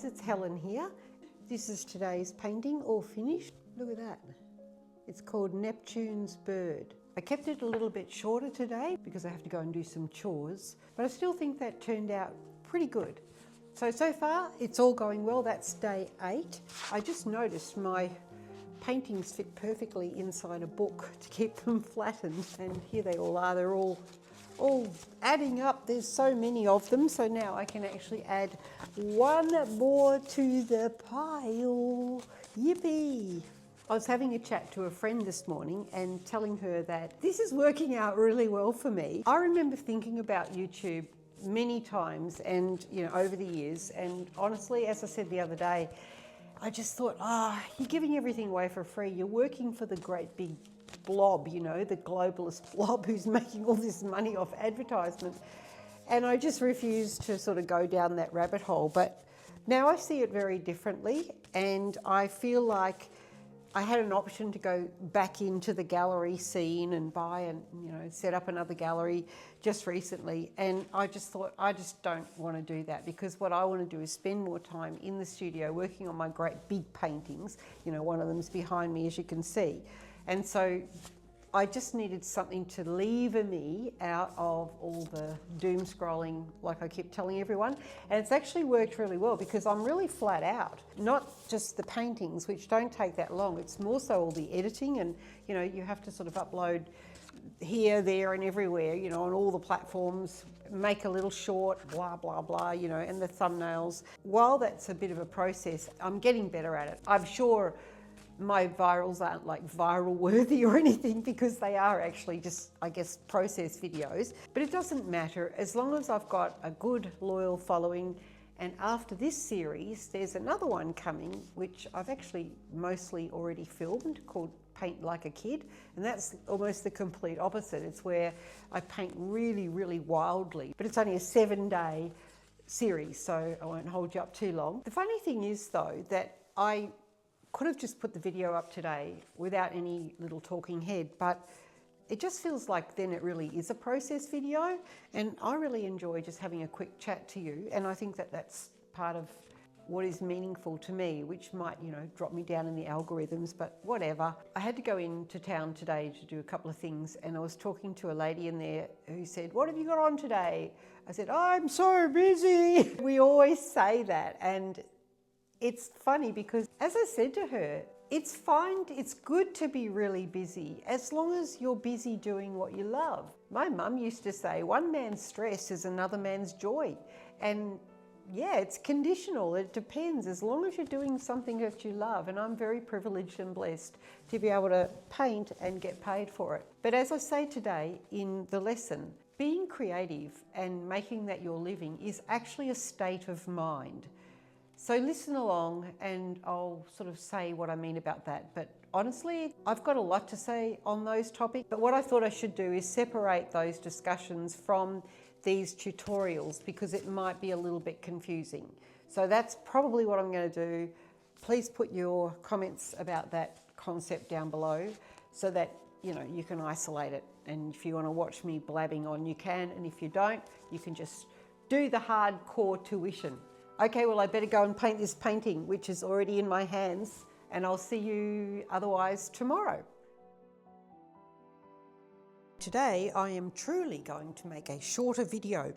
guys, it's Helen here. This is today's painting, all finished. Look at that. It's called Neptune's Bird. I kept it a little bit shorter today because I have to go and do some chores, but I still think that turned out pretty good. So far it's all going well. That's day 8. I just noticed my paintings fit perfectly inside a book to keep them flattened, and here they all are. They're all adding up. There's so many of them, so now I can actually add one more to the pile. Yippee! I was having a chat to a friend this morning and telling her that this is working out really well for me. I remember thinking about YouTube many times and, over the years, and honestly, as I said the other day, I just thought, you're giving everything away for free. You're working for the great big blob, the globalist blob who's making all this money off advertisement. And I just refused to sort of go down that rabbit hole. But now I see it very differently, and I feel like I had an option to go back into the gallery scene and buy and, set up another gallery just recently. And I just thought, I just don't want to do that, because what I want to do is spend more time in the studio working on my great big paintings. One of them's behind me, as you can see. And so I just needed something to lever me out of all the doom scrolling, like I keep telling everyone. And it's actually worked really well because I'm really flat out. Not just the paintings, which don't take that long. It's more so all the editing, and you have to sort of upload here, there and everywhere, on all the platforms, make a little short, blah, blah, blah, and the thumbnails. While that's a bit of a process, I'm getting better at it. I'm sure my virals aren't like viral worthy or anything, because they are actually just, I guess, process videos. But it doesn't matter as long as I've got a good loyal following. And after this series, there's another one coming, which I've actually mostly already filmed, called Paint Like a Kid. And that's almost the complete opposite. It's where I paint really, really wildly. But it's only a 7-day series, so I won't hold you up too long. The funny thing is, though, that I could have just put the video up today without any little talking head, but it just feels like then it really is a process video, and I really enjoy just having a quick chat to you, and I think that that's part of what is meaningful to me, which might, drop me down in the algorithms, but whatever. I had to go into town today to do a couple of things, and I was talking to a lady in there who said, "What have you got on today?" I said, "I'm so busy." We always say that, and it's funny because, as I said to her, it's fine, it's good to be really busy as long as you're busy doing what you love. My mum used to say, one man's stress is another man's joy. And yeah, it's conditional, it depends, as long as you're doing something that you love. And I'm very privileged and blessed to be able to paint and get paid for it. But as I say today in the lesson, being creative and making that your living is actually a state of mind. So listen along and I'll sort of say what I mean about that. But honestly, I've got a lot to say on those topics. But what I thought I should do is separate those discussions from these tutorials, because it might be a little bit confusing. So that's probably what I'm going to do. Please put your comments about that concept down below so that you can isolate it. And if you want to watch me blabbing on, you can. And if you don't, you can just do the hardcore tuition. Okay, well, I better go and paint this painting, which is already in my hands, and I'll see you otherwise tomorrow. Today, I am truly going to make a shorter video.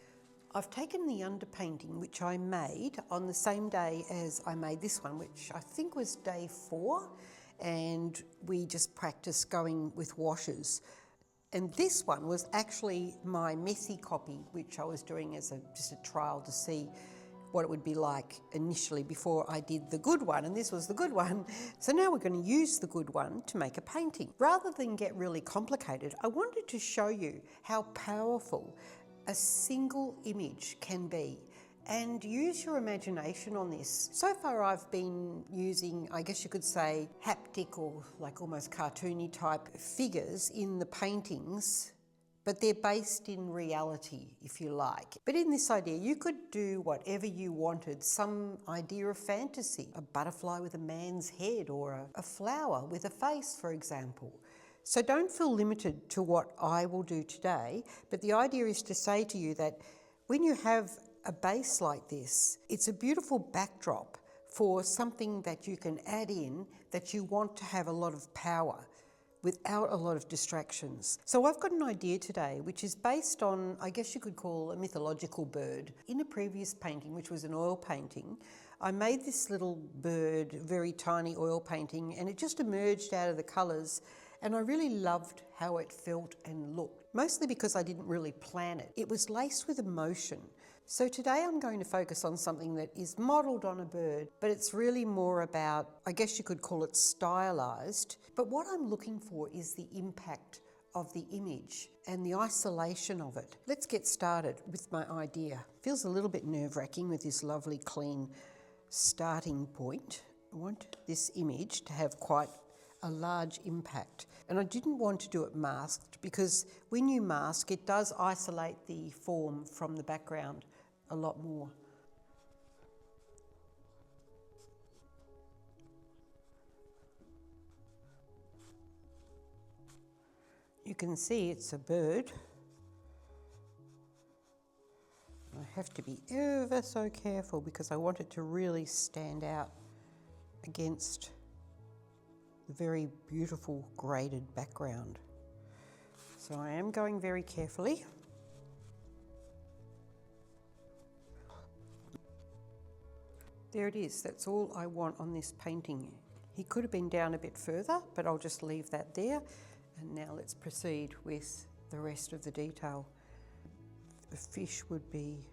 I've taken the underpainting, which I made on the same day as I made this one, which I think was day 4, and we just practiced going with washes. And this one was actually my messy copy, which I was doing as just a trial to see what it would be like initially before I did the good one, and this was the good one. So now we're going to use the good one to make a painting. Rather than get really complicated, I wanted to show you how powerful a single image can be, and use your imagination on this. So far I've been using, I guess you could say, haptic or like almost cartoony type figures in the paintings, but they're based in reality, if you like. But in this idea, you could do whatever you wanted, some idea of fantasy, a butterfly with a man's head, or a flower with a face, for example. So don't feel limited to what I will do today, but the idea is to say to you that when you have a base like this, it's a beautiful backdrop for something that you can add in that you want to have a lot of power without a lot of distractions. So I've got an idea today which is based on, I guess you could call, a mythological bird. In a previous painting, which was an oil painting, I made this little bird, very tiny oil painting, and it just emerged out of the colours, and I really loved how it felt and looked, mostly because I didn't really plan it. It was laced with emotion. So today I'm going to focus on something that is modelled on a bird, but it's really more about, I guess you could call it stylised. But what I'm looking for is the impact of the image and the isolation of it. Let's get started with my idea. Feels a little bit nerve-wracking with this lovely clean starting point. I want this image to have quite a large impact. And I didn't want to do it masked because when you mask, it does isolate the form from the background a lot more. You can see it's a bird. I have to be ever so careful because I want it to really stand out against the very beautiful graded background. So I am going very carefully. There it is, that's all I want on this painting. He could have been down a bit further, but I'll just leave that there. And now let's proceed with the rest of the detail. The fish would be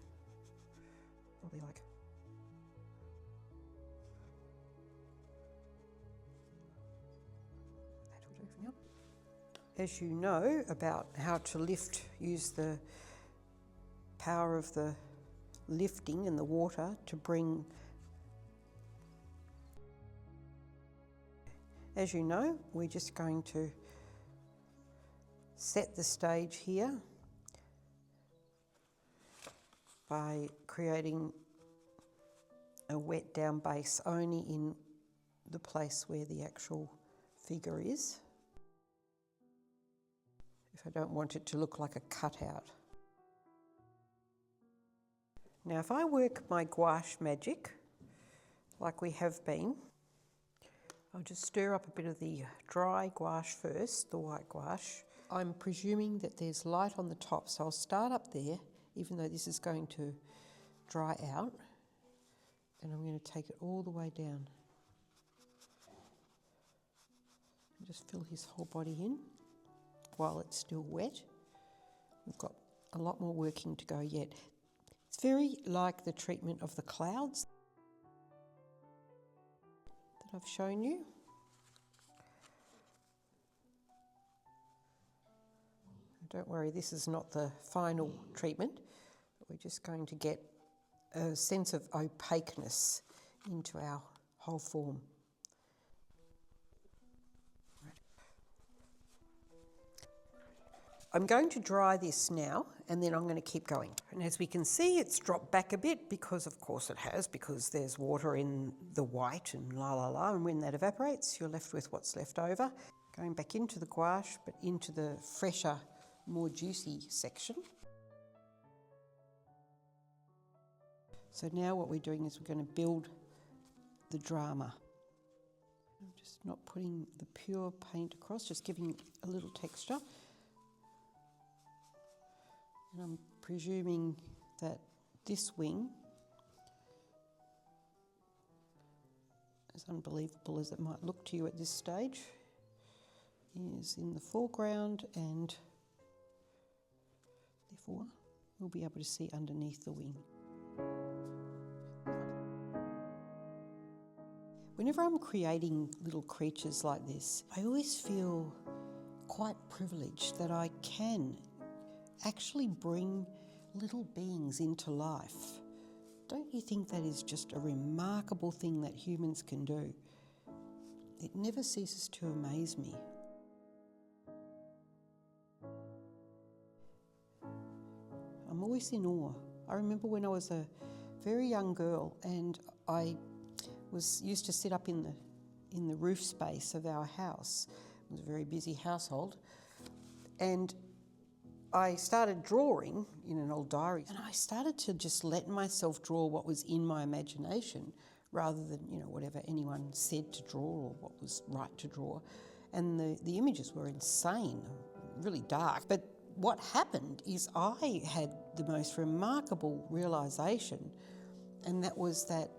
probably like that'll do for now. As you know about how to use the power of the lifting and the water to bring. As you know, we're just going to set the stage here by creating a wet down base only in the place where the actual figure is, if I don't want it to look like a cutout. Now if I work my gouache magic like we have been, I'll just stir up a bit of the dry gouache first, the white gouache. I'm presuming that there's light on the top, so I'll start up there, even though this is going to dry out, and I'm going to take it all the way down. And just fill his whole body in while it's still wet. We've got a lot more working to go yet. It's very like the treatment of the clouds that I've shown you. Don't worry, this is not the final treatment. We're just going to get a sense of opaqueness into our whole form. I'm going to dry this now and then I'm going to keep going. And as we can see, it's dropped back a bit because of course it has, because there's water in the white and la la la, and when that evaporates, you're left with what's left over. Going back into the gouache, but into the fresher, more juicy section. So now what we're doing is we're going to build the drama. I'm just not putting the pure paint across, just giving a little texture. And I'm presuming that this wing, as unbelievable as it might look to you at this stage, is in the foreground, and therefore we'll be able to see underneath the wing. Whenever I'm creating little creatures like this, I always feel quite privileged that I can actually bring little beings into life. Don't you think that is just a remarkable thing that humans can do? It never ceases to amaze me. I'm always in awe. I remember when I was a very young girl and I used to sit up in the roof space of our house. It was a very busy household, and I started drawing in an old diary, and I started to just let myself draw what was in my imagination rather than, whatever anyone said to draw or what was right to draw. And the images were insane, really dark. But what happened is I had the most remarkable realisation, and that was that,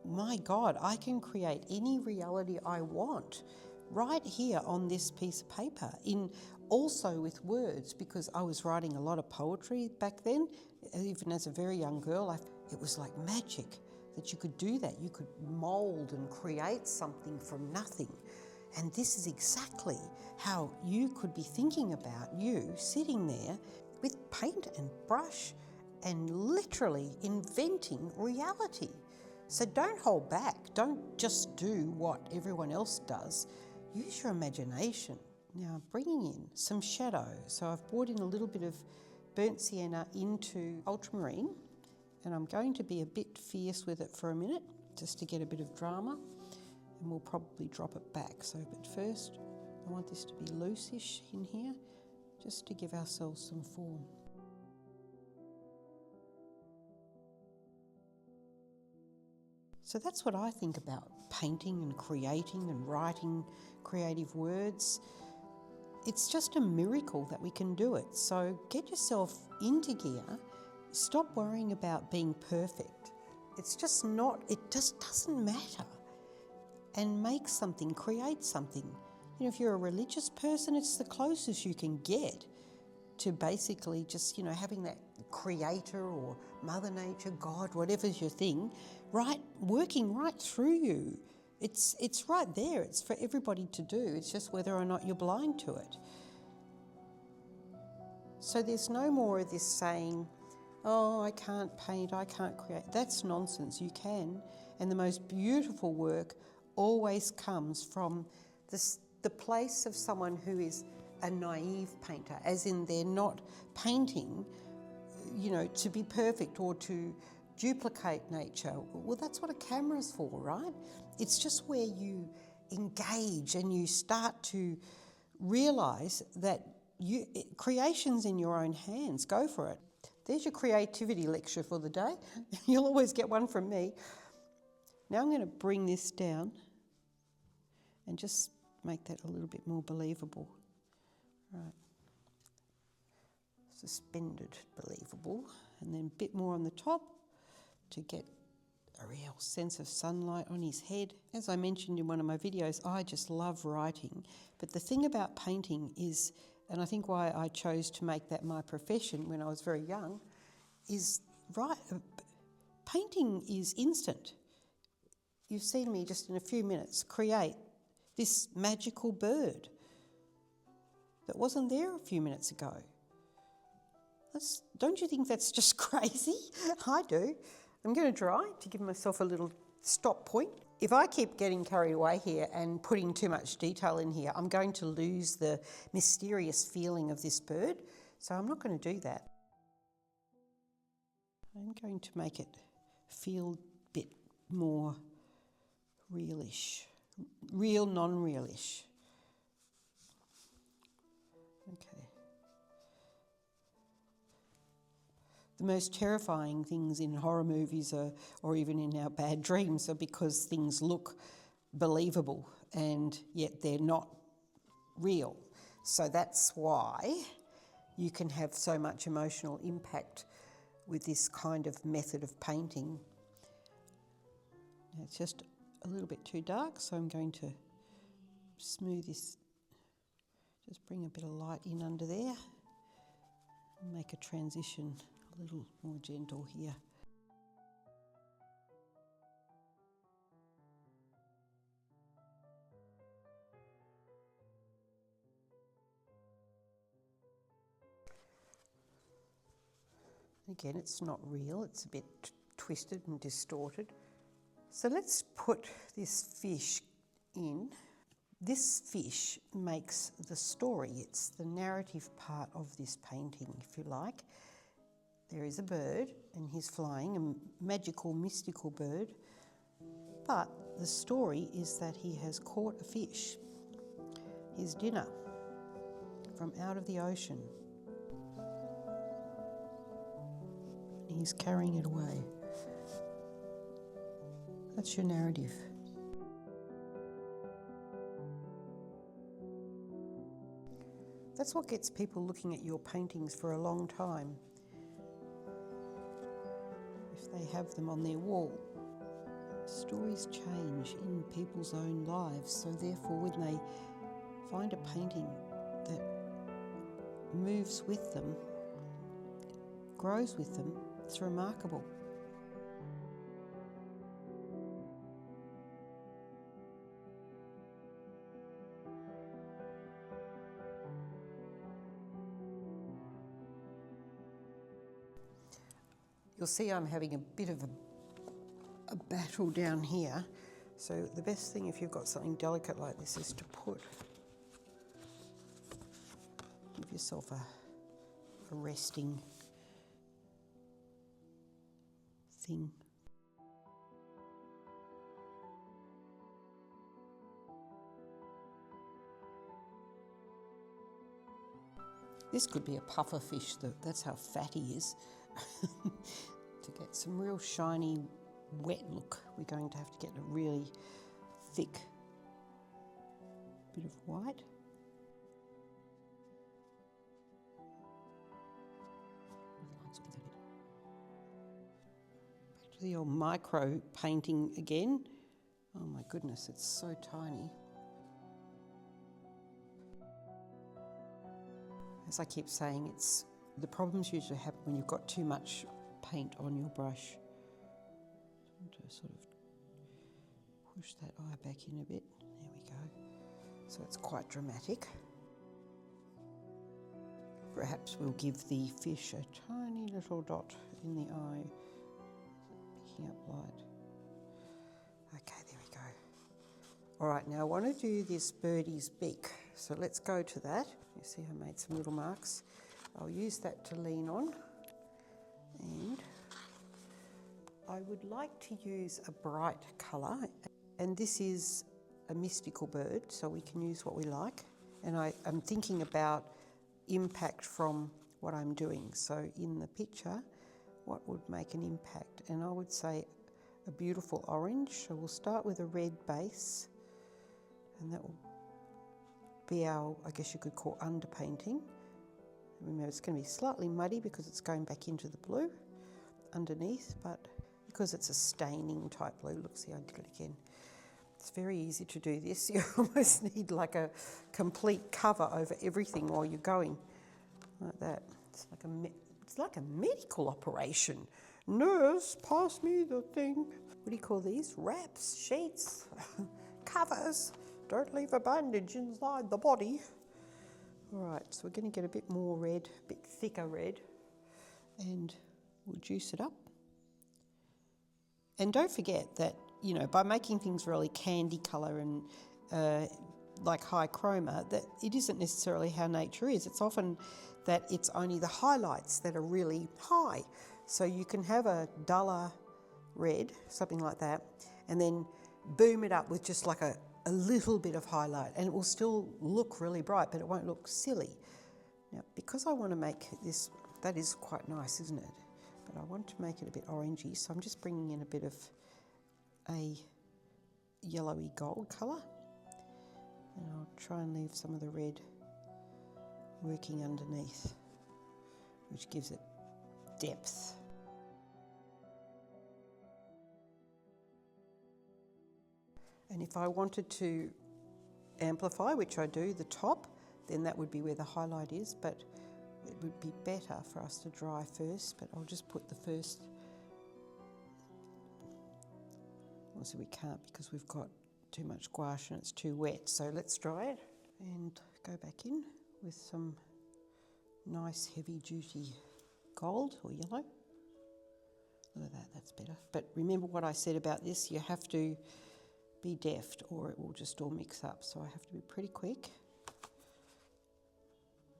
my God, I can create any reality I want right here on this piece of paper, also with words, because I was writing a lot of poetry back then. Even as a very young girl, it was like magic that you could do that. You could mould and create something from nothing. And this is exactly how you could be thinking about you sitting there with paint and brush and literally inventing reality. So don't hold back. Don't just do what everyone else does. Use your imagination. Now, bringing in some shadow. So I've brought in a little bit of burnt sienna into ultramarine, and I'm going to be a bit fierce with it for a minute, just to get a bit of drama, and we'll probably drop it back. But first, I want this to be loose-ish in here, just to give ourselves some form. So that's what I think about painting and creating and writing creative words. It's just a miracle that we can do it. So get yourself into gear. Stop worrying about being perfect. It just doesn't matter. And make something, create something. If you're a religious person, it's the closest you can get to basically just, having that creator or Mother Nature, God, whatever's your thing, working right through you. It's right there. It's for everybody to do. It's just whether or not you're blind to it. So there's no more of this saying, oh, I can't paint, I can't create. That's nonsense. You can. And the most beautiful work always comes from the place of someone who is a naive painter, as in they're not painting, to be perfect or to duplicate nature. Well, that's what a camera's for, right? It's just where you engage and you start to realise that creation's in your own hands. Go for it. There's your creativity lecture for the day. You'll always get one from me. Now I'm going to bring this down and just make that a little bit more believable. Right. Suspended, believable. And then a bit more on the top to get a real sense of sunlight on his head. As I mentioned in one of my videos, I just love writing. But the thing about painting is, and I think why I chose to make that my profession when I was very young, is painting is instant. You've seen me just in a few minutes create this magical bird that wasn't there a few minutes ago. Don't you think that's just crazy? I do. I'm going to try to give myself a little stop point. If I keep getting carried away here and putting too much detail in here, I'm going to lose the mysterious feeling of this bird. So I'm not going to do that. I'm going to make it feel a bit more realish, real, non-realish. Okay. The most terrifying things in horror movies or even in our bad dreams are because things look believable and yet they're not real. So that's why you can have so much emotional impact with this kind of method of painting. Now it's just a little bit too dark, so I'm going to smooth this, just bring a bit of light in under there and make a transition a little more gentle here. Again, it's not real, it's a bit twisted and distorted. So let's put this fish in. This fish makes the story. It's the narrative part of this painting, if you like. There is a bird and he's flying, a magical, mystical bird. But the story is that he has caught a fish, his dinner, from out of the ocean. he's carrying it away. That's your narrative. That's what gets people looking at your paintings for a long time. If they have them on their wall. Stories change in people's own lives, so therefore when they find a painting that moves with them, grows with them, it's remarkable. You'll see I'm having a bit of a battle down here. So the best thing if you've got something delicate like this is to give yourself a resting thing. This could be a puffer fish, that's how fat he is. To get some real shiny, wet look, we're going to have to get a really thick bit of white. Back to the old micro painting again. Oh my goodness, it's so tiny. As I keep saying, the problems usually happen when you've got too much paint on your brush. To sort of push that eye back in a bit. There we go. So it's quite dramatic. Perhaps we'll give the fish a tiny little dot in the eye, picking up light. Okay, there we go. All right, now I want to do this birdie's beak. So let's go to that. You see I made some little marks. I'll use that to lean on, and I would like to use a bright colour, and this is a mystical bird, so we can use what we like. And I'm thinking about impact from what I'm doing. So in the picture, what would make an impact? And I would say a beautiful orange. So we'll start with a red base, and that will be our, I guess you could call, underpainting. Remember, it's going to be slightly muddy because it's going back into the blue underneath, but because it's a staining type blue, look, see I did it again. It's very easy to do this. You almost need like a complete cover over everything while you're going, like that. It's like a medical operation. Nurse, pass me the thing. What do you call these? Wraps, sheets, covers. Don't leave a bandage inside the body. All right, so we're going to get a bit more red, a bit thicker red, and we'll juice it up. And don't forget that, you know, by making things really candy colour and like high chroma, that it isn't necessarily how nature is. It's often that it's only the highlights that are really high. So you can have a duller red, something like that, and then boom it up with just like a little bit of highlight, and it will still look really bright, but it won't look silly. Now, because I want to make this, that is quite nice, isn't it? But I want to make it a bit orangey, so I'm just bringing in a bit of a yellowy gold colour, and I'll try and leave some of the red working underneath, which gives it depth. And if I wanted to amplify, which I do, the top, then that would be where the highlight is, but it would be better for us to dry first, but I'll just put the first. Obviously we can't because we've got too much gouache and it's too wet, so let's dry it and go back in with some nice heavy duty gold or yellow. Look at that, that's better. But remember what I said about this, you have to be deft or it will just all mix up. So I have to be pretty quick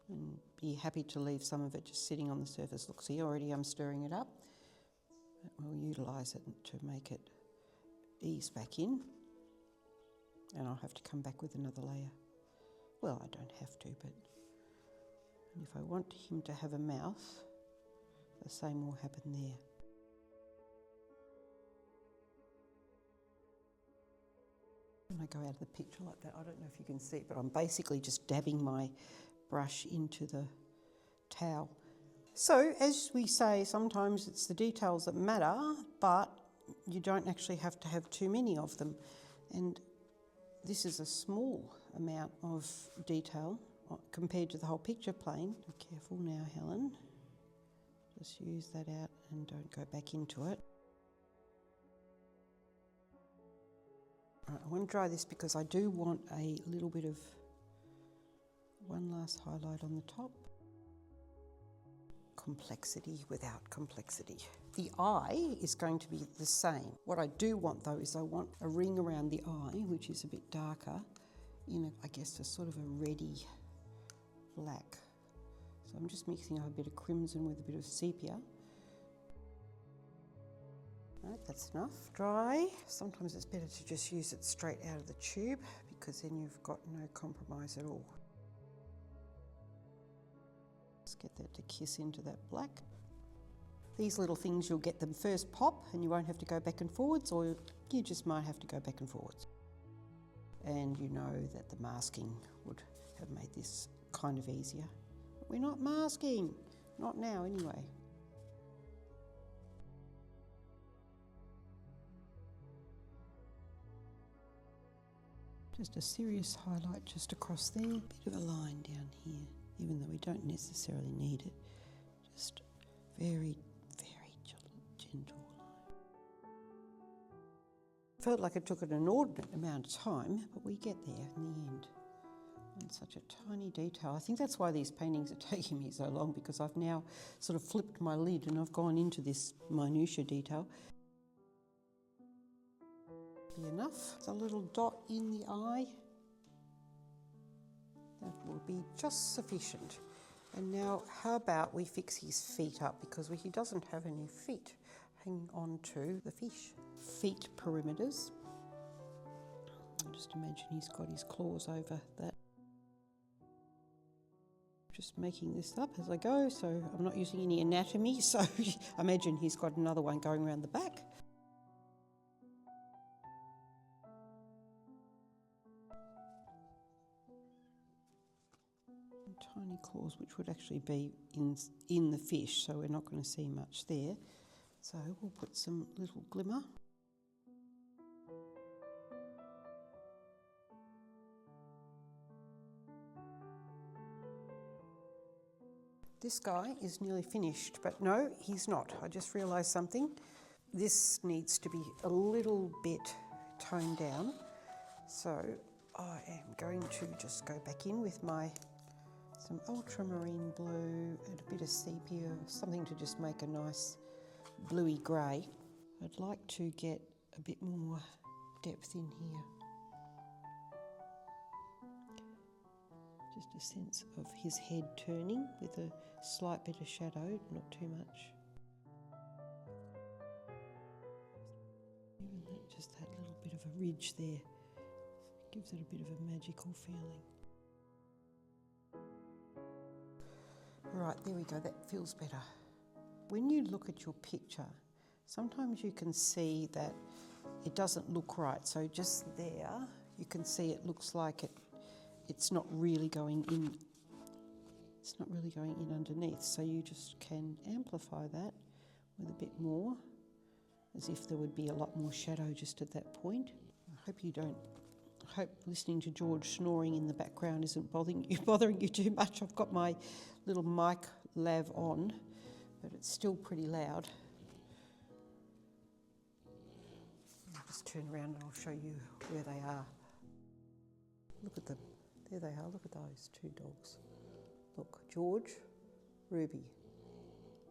and be happy to leave some of it just sitting on the surface. Look, see, already I'm stirring it up. We'll utilise it to make it ease back in, and I'll have to come back with another layer. Well, I don't have to, but if I want him to have a mouth, the same will happen there. when I go out of the picture like that. I don't know if you can see it, but I'm basically just dabbing my brush into the towel. So, as we say, sometimes it's the details that matter, but you don't actually have to have too many of them. And this is a small amount of detail compared to the whole picture plane. Be careful now, Helen. Just use that out and don't go back into it. All right, I want to dry this because I do want a little bit of one last highlight on the top. Complexity without complexity. The eye is going to be the same. What I do want though is I want a ring around the eye, which is a bit darker, in I guess a sort of a reddy black. So I'm just mixing up a bit of crimson with a bit of sepia. Right, that's enough. Dry. Sometimes it's better to just use it straight out of the tube because then you've got no compromise at all. Let's get that to kiss into that black. These little things, you'll get them first pop and you won't have to go back and forwards, or you just might have to go back and forwards. And you know that the masking would have made this kind of easier. But we're not masking, not now anyway. Just a serious highlight just across there, a bit of a line down here, even though we don't necessarily need it. Just very, very gentle line. Felt like it took an inordinate amount of time, but we get there in the end. And such a tiny detail. I think that's why these paintings are taking me so long, because I've now sort of flipped my lid and I've gone into this minutiae detail. Be enough. It's a little dot in the eye. That will be just sufficient. And now how about we fix his feet up, because he doesn't have any feet hanging on to the fish. Feet perimeters. Just imagine he's got his claws over that. Just making this up as I go, so I'm not using any anatomy, so I imagine he's got another one going around the back. Tiny claws, which would actually be in the fish, so we're not going to see much there. So we'll put some little glimmer. This guy is nearly finished, but no, he's not. I just realised something. This needs to be a little bit toned down. So I am going to just go back in with some ultramarine blue and a bit of sepia, something to just make a nice bluey grey. I'd like to get a bit more depth in here. Just a sense of his head turning with a slight bit of shadow, not too much. Even just that little bit of a ridge there gives it a bit of a magical feeling. Right, there we go, that feels better. When you look at your picture, sometimes you can see that it doesn't look right. So just there, you can see it looks like it's not really going in. It's not really going in underneath. So you just can amplify that with a bit more, as if there would be a lot more shadow just at that point. I hope listening to George snoring in the background isn't bothering you too much. I've got my little mic lav on, but it's still pretty loud. I'll just turn around and I'll show you where they are. Look at them. There they are. Look at those two dogs. Look, George, Ruby.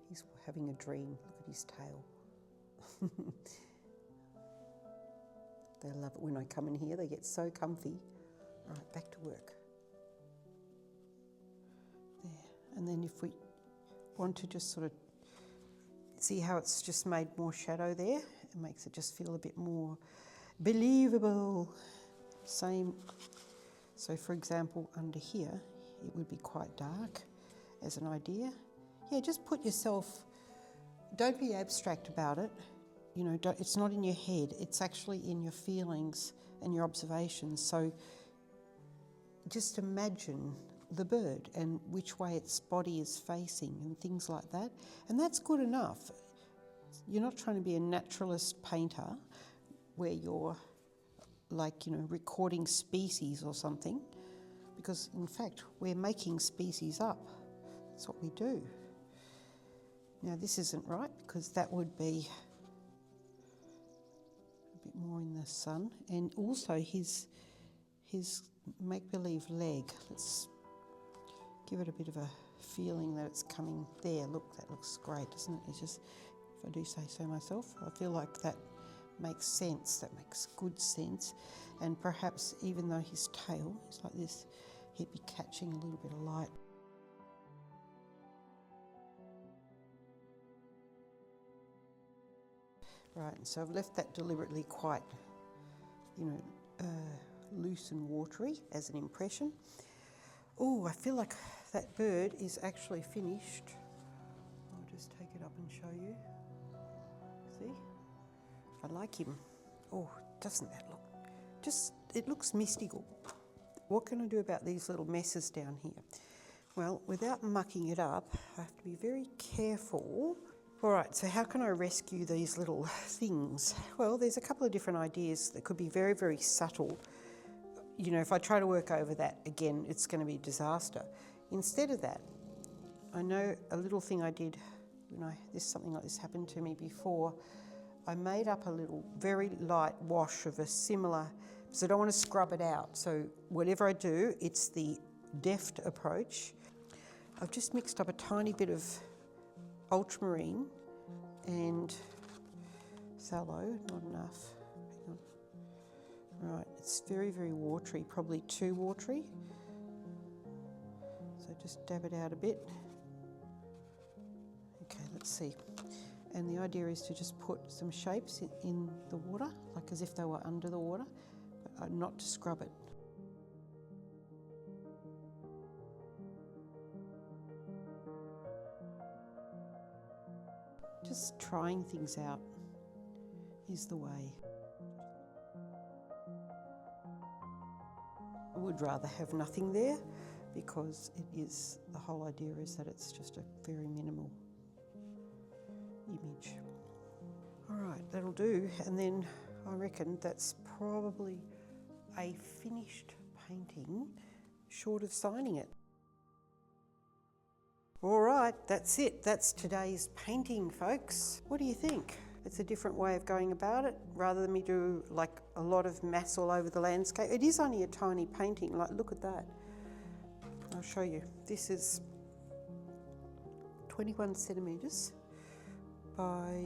He's having a dream. Look at his tail. They love it when I come in here. They get so comfy. All right, back to work. There. And then if we want to just sort of see how it's just made more shadow there, it makes it just feel a bit more believable. Same. So for example, under here, it would be quite dark as an idea. Yeah, just put yourself, don't be abstract about it. you know, it's not in your head, it's actually in your feelings and your observations. So just imagine the bird and which way its body is facing and things like that. And that's good enough. You're not trying to be a naturalist painter where you're like, you know, recording species or something, because in fact we're making species up. That's what we do. Now this isn't right because that would be a bit more in the sun, and also his make-believe leg. Let's give it a bit of a feeling that it's coming there. Look, that looks great, doesn't it? It's just, if I do say so myself, I feel like that makes sense, that makes good sense. And perhaps even though his tail is like this, he'd be catching a little bit of light. Right, and so I've left that deliberately quite, you know, loose and watery as an impression. Oh, I feel like that bird is actually finished. I'll just take it up and show you. See? I like him. Oh, doesn't that look? Just, it looks mystical. What can I do about these little messes down here? Well, without mucking it up, I have to be very careful. All right, so how can I rescue these little things? Well, there's a couple of different ideas that could be very, very subtle. You know, if I try to work over that, again, it's going to be a disaster. Instead of that, I know a little thing I did when something like this happened to me before. I made up a little very light wash of a similar, because I don't want to scrub it out. So whatever I do, it's the deft approach. I've just mixed up a tiny bit of ultramarine and sallow, not enough. Hang on. Right, it's very, very watery, probably too watery. So just dab it out a bit. Okay, let's see. And the idea is to just put some shapes in the water, like as if they were under the water, but not to scrub it. Just trying things out is the way. I would rather have nothing there, because the whole idea is that it's just a very minimal image. All right, that'll do. And then I reckon that's probably a finished painting, short of signing it. All right, that's it. That's today's painting, folks. What do you think? It's a different way of going about it, rather than me do like a lot of mass all over the landscape. It is only a tiny painting, like look at that. I'll show you. This is 21 centimetres by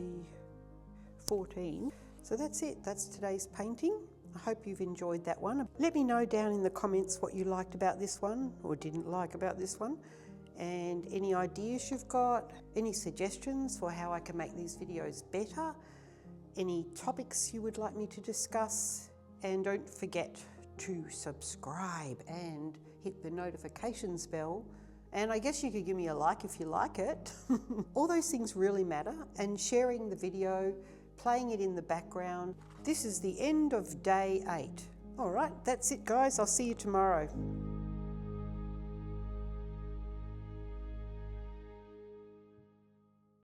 14. So that's it, that's today's painting. I hope you've enjoyed that one. Let me know down in the comments what you liked about this one or didn't like about this one, and any ideas you've got, any suggestions for how I can make these videos better, any topics you would like me to discuss, and don't forget to subscribe and hit the notifications bell. And I guess you could give me a like if you like it. All those things really matter, and sharing the video, playing it in the background. This is the end of day 8. All right, that's it guys, I'll see you tomorrow.